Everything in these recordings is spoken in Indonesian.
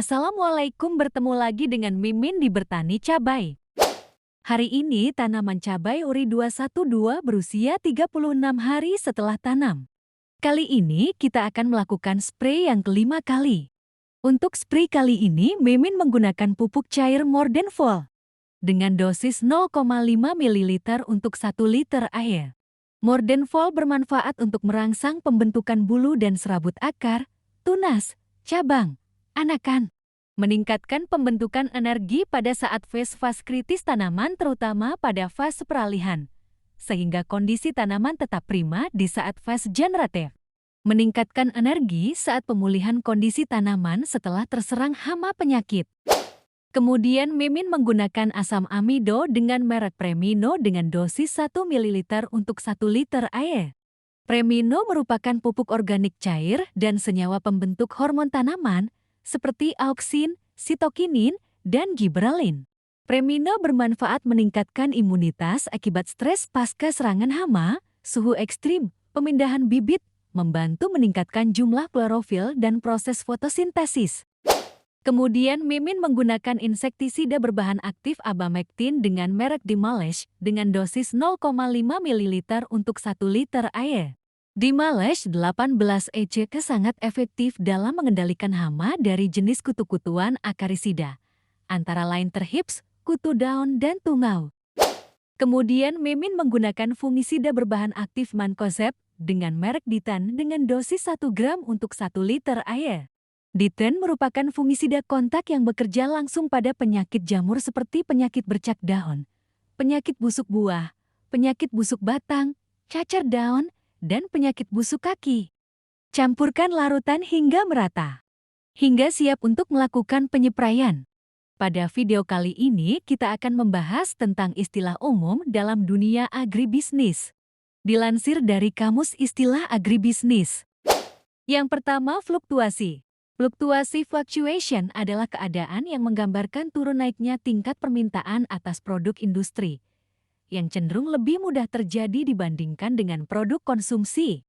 Assalamualaikum, bertemu lagi dengan Mimin di Bertani Cabai. Hari ini tanaman cabai Uri 212 berusia 36 hari setelah tanam. Kali ini kita akan melakukan spray yang kelima kali. Untuk spray kali ini Mimin menggunakan pupuk cair Mordenfol dengan dosis 0,5 ml untuk 1 liter air. Mordenfol bermanfaat untuk merangsang pembentukan bulu dan serabut akar, tunas, cabang, anakan, meningkatkan pembentukan energi pada saat fase kritis tanaman terutama pada fase peralihan, sehingga kondisi tanaman tetap prima di saat fase generatif. Meningkatkan energi saat pemulihan kondisi tanaman setelah terserang hama penyakit. Kemudian Mimin menggunakan asam amido dengan merek Premino dengan dosis 1 ml untuk 1 liter air. Premino merupakan pupuk organik cair dan senyawa pembentuk hormon tanaman seperti auksin, sitokinin, dan giberelin. Premino bermanfaat meningkatkan imunitas akibat stres pasca serangan hama, suhu ekstrim, pemindahan bibit, membantu meningkatkan jumlah klorofil dan proses fotosintesis. Kemudian Mimin menggunakan insektisida berbahan aktif abamectin dengan merek Dimalesh dengan dosis 0,5 ml untuk 1 liter air. Dimalesh 18 EC sangat efektif dalam mengendalikan hama dari jenis kutu-kutuan akarisida, antara lain terhips, kutu daun, dan tungau. Kemudian Mimin menggunakan fungisida berbahan aktif Mancozeb dengan merek Ditan dengan dosis 1 gram untuk 1 liter air. Ditan merupakan fungisida kontak yang bekerja langsung pada penyakit jamur seperti penyakit bercak daun, penyakit busuk buah, penyakit busuk batang, cacar daun, dan penyakit busuk kaki. Campurkan larutan hingga merata, hingga siap untuk melakukan penyepraian. Pada video kali ini kita akan membahas tentang istilah umum dalam dunia agribisnis. Dilansir dari Kamus Istilah Agribisnis. Yang pertama, fluktuasi. Fluktuasi fluctuation adalah keadaan yang menggambarkan turun naiknya tingkat permintaan atas produk industri, yang cenderung lebih mudah terjadi dibandingkan dengan produk konsumsi.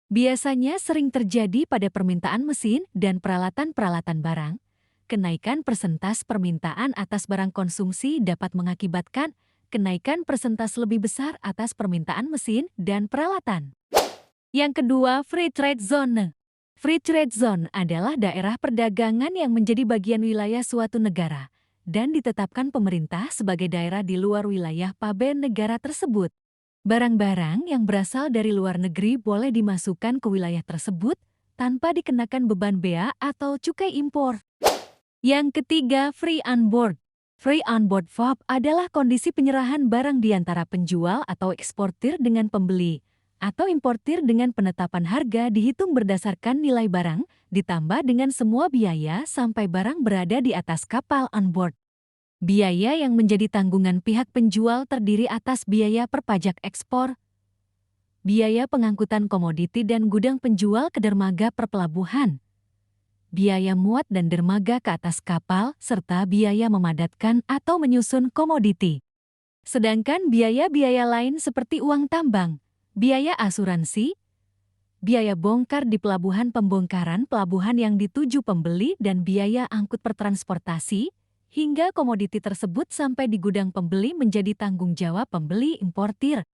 Biasanya sering terjadi pada permintaan mesin dan peralatan-peralatan barang. Kenaikan persentase permintaan atas barang konsumsi dapat mengakibatkan kenaikan persentase lebih besar atas permintaan mesin dan peralatan. Yang kedua, free trade zone. Free trade zone adalah daerah perdagangan yang menjadi bagian wilayah suatu negara dan ditetapkan pemerintah sebagai daerah di luar wilayah paben negara tersebut. Barang-barang yang berasal dari luar negeri boleh dimasukkan ke wilayah tersebut tanpa dikenakan beban bea atau cukai impor. Yang ketiga, free on board. Free on board FOB adalah kondisi penyerahan barang di antara penjual atau eksportir dengan pembeli, atau importir dengan penetapan harga dihitung berdasarkan nilai barang, ditambah dengan semua biaya sampai barang berada di atas kapal on board. Biaya yang menjadi tanggungan pihak penjual terdiri atas biaya perpajak ekspor, biaya pengangkutan komoditi dan gudang penjual ke dermaga perpelabuhan, biaya muat dan dermaga ke atas kapal, serta biaya memadatkan atau menyusun komoditi. Sedangkan biaya-biaya lain seperti uang tambang, biaya asuransi, biaya bongkar di pelabuhan pembongkaran pelabuhan yang dituju pembeli dan biaya angkut pertransportasi, hingga komoditi tersebut sampai di gudang pembeli menjadi tanggung jawab pembeli importir.